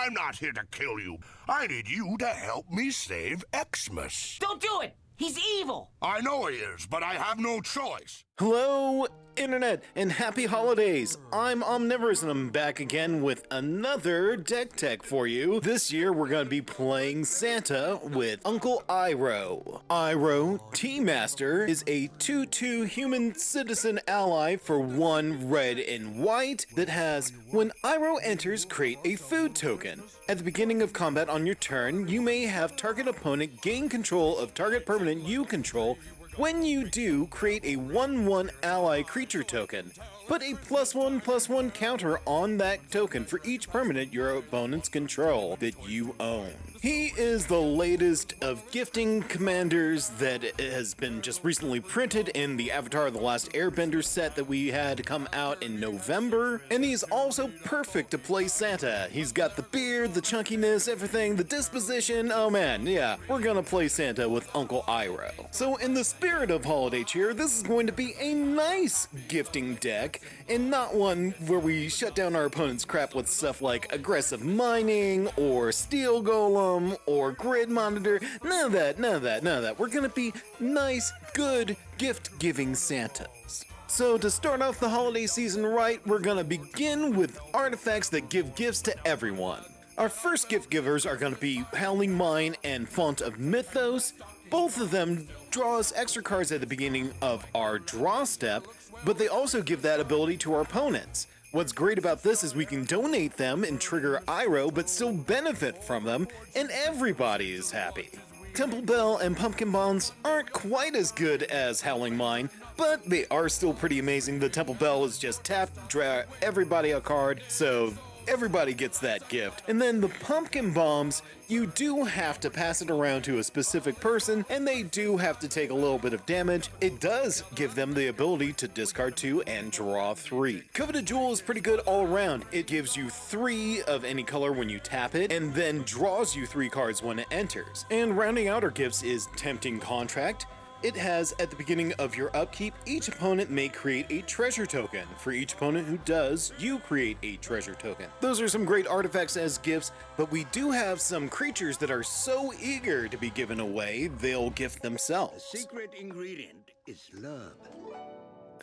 I'm not here to kill you. I need you to help me save Xmas. Don't do it! He's evil! I know he is, but I have no choice. Hello, Internet, and happy holidays! I'm Omnivorous, and I'm back again with another Deck Tech for you. This year, we're going to be playing Santa with Uncle Iroh. Iroh, Tea-Master, is a 2/2 human citizen ally for 1 red and white that has, when Iroh enters, create a food token. At the beginning of combat on your turn, you may have target opponent gain control of target permanent you control. When you do, create a 1/1 ally creature token. Put a +1/+1 counter on that token for each permanent your opponents control that you own. He is the latest of gifting commanders that has been just recently printed in the Avatar of the Last Airbender set that we had come out in November. And he's also perfect to play Santa. He's got the beard, the chunkiness, everything, the disposition. Oh man, yeah, we're gonna play Santa with Uncle Iroh. So in the spirit of holiday cheer, this is going to be a nice gifting deck, and not one where we shut down our opponent's crap with stuff like aggressive mining, or steel golem, or grid monitor. None of that. We're gonna be nice, good, gift-giving Santas. So to start off the holiday season right, we're gonna begin with artifacts that give gifts to everyone. Our first gift givers are gonna be Howling Mine and Font of Mythos. Both of them draw us extra cards at the beginning of our draw step, but they also give that ability to our opponents. What's great about this is we can donate them and trigger Iroh, but still benefit from them, and everybody is happy. Temple Bell and Pumpkin Bombs aren't quite as good as Howling Mine, but they are still pretty amazing. The Temple Bell is just tap, draw everybody a card, so everybody gets that gift. And then the Pumpkin Bombs, you do have to pass it around to a specific person, and they do have to take a little bit of damage. It does give them the ability to discard 2 and draw 3. Coveted Jewel is pretty good all around. It gives you 3 of any color when you tap it, and then draws you 3 cards when it enters. And rounding out our gifts is Tempting Contract. It has, at the beginning of your upkeep, each opponent may create a treasure token. For each opponent who does, you create a treasure token. Those are some great artifacts as gifts, but we do have some creatures that are so eager to be given away, they'll gift themselves. The secret ingredient is love.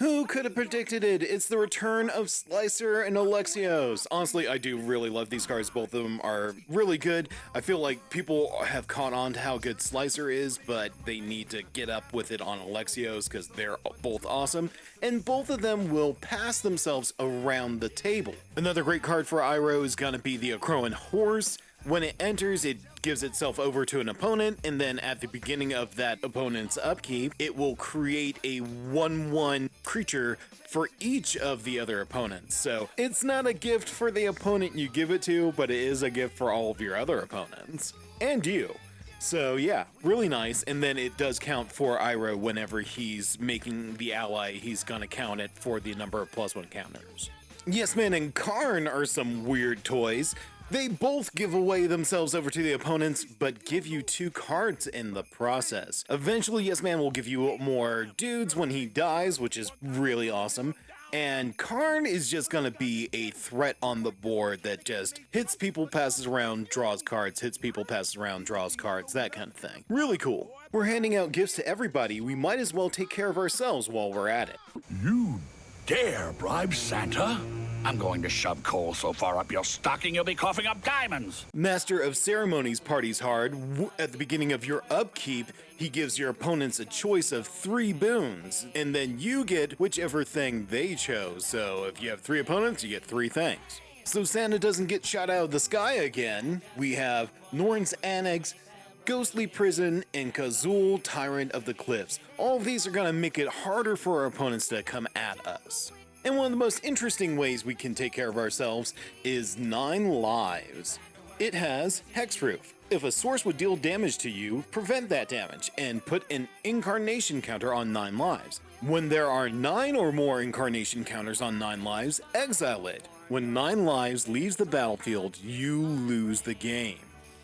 Who could have predicted it? It's the return of Slicer and Alexios. Honestly, I do really love these cards. Both of them are really good. I feel like people have caught on to how good Slicer is, but they need to get up with it on Alexios because they're both awesome. And both of them will pass themselves around the table. Another great card for Iroh is going to be the Acroan Horse. When it enters, it gives itself over to an opponent, and then at the beginning of that opponent's upkeep, it will create a 1/1 creature for each of the other opponents. So it's not a gift for the opponent you give it to, but it is a gift for all of your other opponents. And you. So yeah, really nice, and then it does count for Iroh whenever he's making the ally, he's gonna count it for the number of +1 counters. Yes Man and Karn are some weird toys. They both give away themselves over to the opponents, but give you 2 cards in the process. Eventually, Yes Man will give you more dudes when he dies, which is really awesome. And Karn is just gonna be a threat on the board that just hits people, passes around, draws cards, hits people, passes around, draws cards, that kind of thing. Really cool. We're handing out gifts to everybody. We might as well take care of ourselves while we're at it. You dare bribe Santa? I'm going to shove coal so far up your stocking you'll be coughing up diamonds. Master of Ceremonies parties hard. At the beginning of your upkeep, he gives your opponents a choice of 3 boons, and then you get whichever thing they chose. So if you have 3 opponents, you get 3 things. So Santa doesn't get shot out of the sky again. We have Norn's Annex, Ghostly Prison, and Kazul, Tyrant of the Cliffs. All of these are going to make it harder for our opponents to come at us. And one of the most interesting ways we can take care of ourselves is 9 lives. It has Hexproof. If a source would deal damage to you, prevent that damage, and put an incarnation counter on 9 lives. When there are 9 or more incarnation counters on 9 lives, exile it. When 9 lives leaves the battlefield, you lose the game.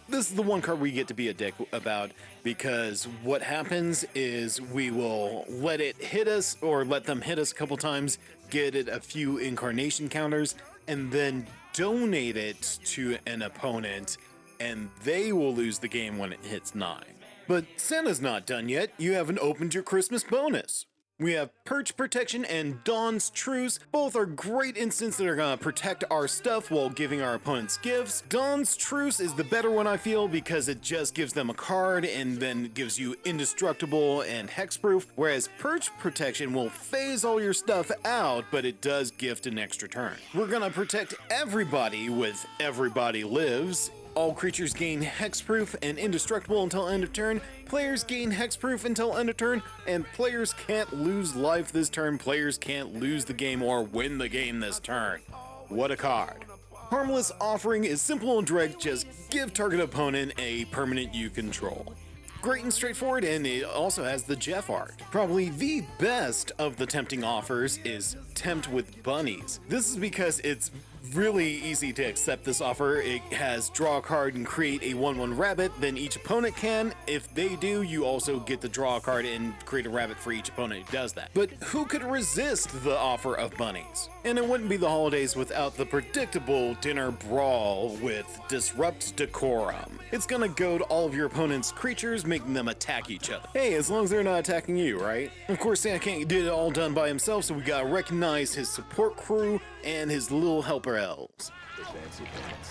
This is the one card we get to be a dick about, because what happens is we will let it hit us, or let them hit us a couple times, get it a few incarnation counters, and then donate it to an opponent, and they will lose the game when it hits 9. But Santa's not done yet. You haven't opened your Christmas bonus. We have Perch Protection and Dawn's Truce. Both are great instants that are gonna protect our stuff while giving our opponents gifts. Dawn's Truce is the better one, I feel, because it just gives them a card and then gives you indestructible and hexproof, whereas Perch Protection will phase all your stuff out, but it does gift an extra turn. We're gonna protect everybody with Everybody Lives. All creatures gain hexproof and indestructible until end of turn. Players gain hexproof until end of turn, and players can't lose life this turn. Players can't lose the game or win the game this turn. What a card. Harmless Offering is simple and direct, just give target opponent a permanent you control. Great and straightforward, and it also has the Jeff art. Probably the best of the tempting offers is Tempt with Bunnies. This is because it's really easy to accept this offer. It has draw a card and create a 1/1 rabbit, then each opponent can. If they do, you also get to draw a card and create a rabbit for each opponent who does that. But who could resist the offer of bunnies? And it wouldn't be the holidays without the predictable dinner brawl with Disrupt Decorum. It's gonna goad all of your opponent's creatures, making them attack each other. Hey, as long as they're not attacking you, right? Of course, Santa can't get it all done by himself, so we gotta recognize his support crew and his little helper elves. Fancy pants.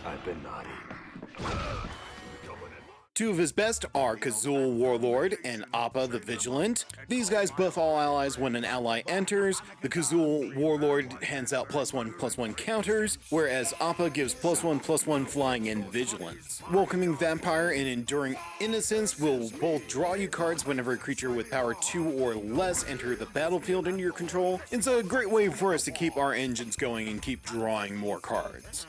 I've been naughty. Two of his best are Kazul Warlord and Appa the Vigilant. These guys buff all allies when an ally enters. The Kazul Warlord hands out +1/+1 counters, whereas Appa gives +1/+1 flying and vigilance. Welcoming Vampire and Enduring Innocence will both draw you cards whenever a creature with power 2 or less enter the battlefield under your control. It's a great way for us to keep our engines going and keep drawing more cards.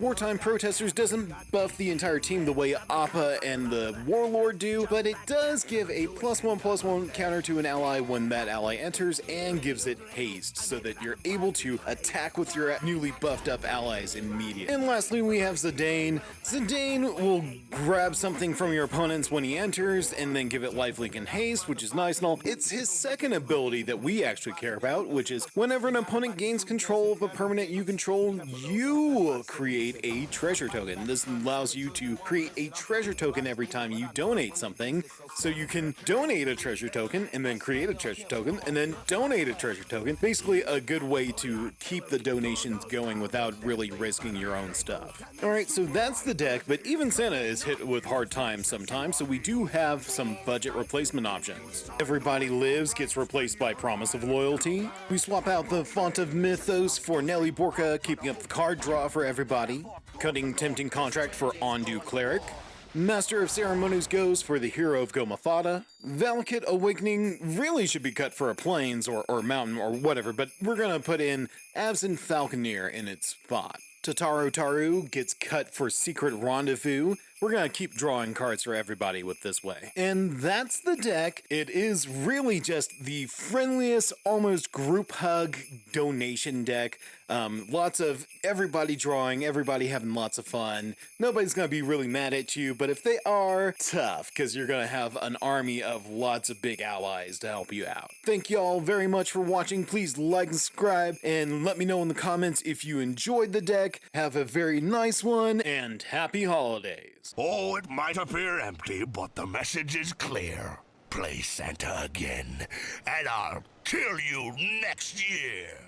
Wartime Protesters doesn't buff the entire team the way Appa and the Warlord do, but it does give a +1/+1 counter to an ally when that ally enters and gives it haste so that you're able to attack with your newly buffed up allies immediately. And lastly, we have Zidane. Zidane will grab something from your opponents when he enters and then give it lifelink and haste, which is nice and all. It's his second ability that we actually care about, which is whenever an opponent gains control of a permanent you control, you create a treasure token. This allows you to create a treasure token every time you donate something, so you can donate a treasure token and then create a treasure token and then donate a treasure token. Basically a good way to keep the donations going without really risking your own stuff. Alright, so that's the deck, but even Santa is hit with hard times sometimes, so we do have some budget replacement options. Everybody Lives gets replaced by Promise of Loyalty. We swap out the Font of Mythos for Nelly Borka, keeping up the card draw for everybody. Cutting Tempting Contract for Ondu Cleric. Master of Ceremonies goes for the Hero of Gomafada. Valakut Awakening really should be cut for a Plains or Mountain or whatever, but we're gonna put in Absent Falconeer in its spot. Totaro Taru gets cut for Secret Rendezvous. We're gonna keep drawing cards for everybody with this way. And that's the deck. It is really just the friendliest, almost group hug donation deck. Lots of everybody drawing, everybody having lots of fun. Nobody's gonna be really mad at you, but if they are, tough, because you're gonna have an army of lots of big allies to help you out. Thank y'all very much for watching. Please like and subscribe, and let me know in the comments if you enjoyed the deck. Have a very nice one, and happy holidays. Oh, it might appear empty, but the message is clear. Play Santa again, and I'll kill you next year.